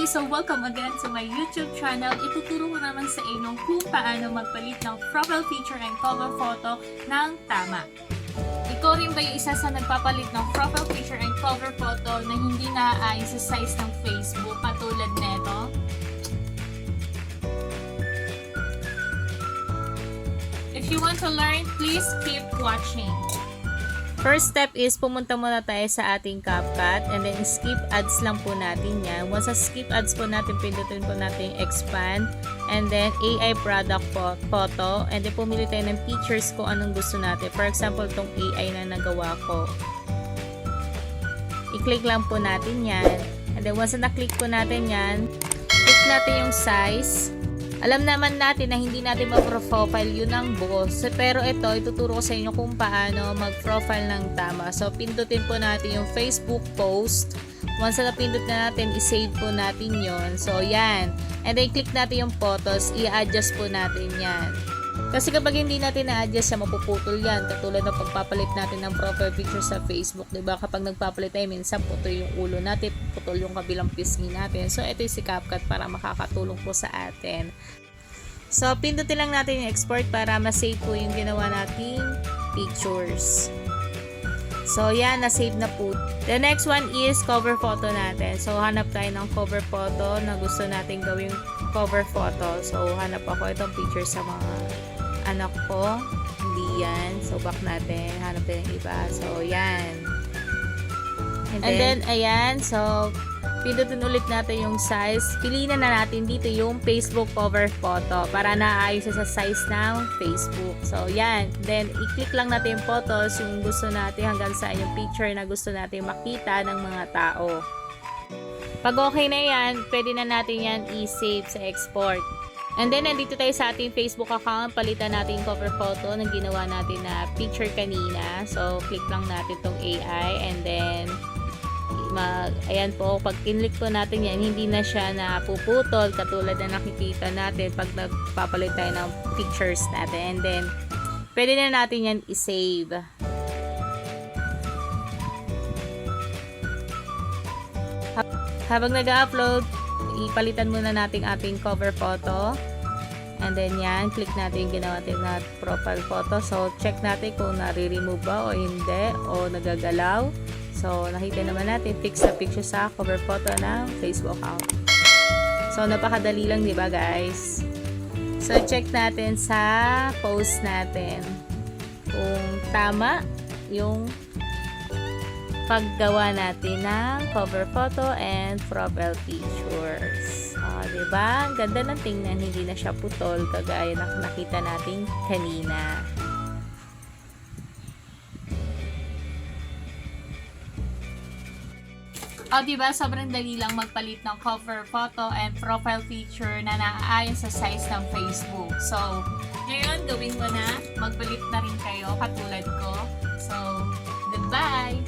Hi! So welcome again to my YouTube channel. Ituturo ko naman sa inyo kung paano magpalit ng profile picture and cover photo ng tama. Ikaw rin ba yung isa sa nagpapalit ng profile picture and cover photo na hindi naaayon sa size ng Facebook katulad neto? If you want to learn, please keep watching. First step is pumunta muna tayo sa ating CapCut and then skip ads lang po natin yan. Once sa skip ads po natin, pindutin po natin expand and then AI product photo and then pumili tayo ng features kung anong gusto natin. For example, itong AI na nagawa ko. I-click lang po natin yan and then once na na-click po natin yan, click natin yung size. Alam naman natin na hindi natin ma-profile yun ang buo. Pero ito, ituturo ko sa inyo kung paano mag-profile ng tama. So, pindutin po natin yung Facebook post. Once na pindot na natin, i-save po natin yon. So, yan. And then, click natin yung photos. I-adjust po natin yan. Kasi kapag hindi natin na-adjust, mapuputol yan. Katulad ng pagpapalit natin ng profile picture sa Facebook. Diba? Kapag nagpapalit tayo, minsan putol yung ulo natin, putol yung kabilang pisngi natin. So, ito yung si CapCut para makakatulong po sa atin. So, pindutin lang natin yung export para ma-save po yung ginawa nating pictures. So, yan, na-save na po. The next one is cover photo natin. So, hanap tayo ng cover photo na gusto natin gawing cover photo. So, hanap ako itong picture sa mga anak ko. Hindi yan. So, back natin. Hanap tayo ng iba. So, yan. And then ayan. So, pindutin ulit natin yung size. Piliin na natin dito yung Facebook cover photo para naayos sa size ng Facebook. So, yan. Then, i-click lang natin yung photos, yung gusto natin hanggang sa yung picture na gusto natin makita ng mga tao. Pag okay na yan, pwede na natin yan i-save sa export. And then, nandito tayo sa ating Facebook account. Palitan natin yung cover photo ng ginawa natin na picture kanina. So, click lang natin tong AI and then ayan po, pag kinlik po natin yan, hindi na siya napuputol katulad na nakikita natin pag nagpapalit tayo ng pictures natin. And then, pwede na natin yan i-save. Habang nag-upload, ipalitan muna natin ating cover photo. And then yan, click natin yung ginawa natin na profile photo. So, check natin kung nare-remove ba o hindi o nagagalaw. So, nakita naman natin, fix na picture sa cover photo ng Facebook account. So, napakadali lang, di ba guys? So, check natin sa post natin kung tama yung paggawa natin ng cover photo and profile pictures. Di ba? Ang ganda ng tingnan, hindi na siya putol kagaya na nakita natin kanina. Diba? Sobrang dali lang magpalit ng cover photo and profile picture na naaayon sa size ng Facebook. So, ngayon, gawin mo na. Magpalit na rin kayo katulad ko. So, goodbye!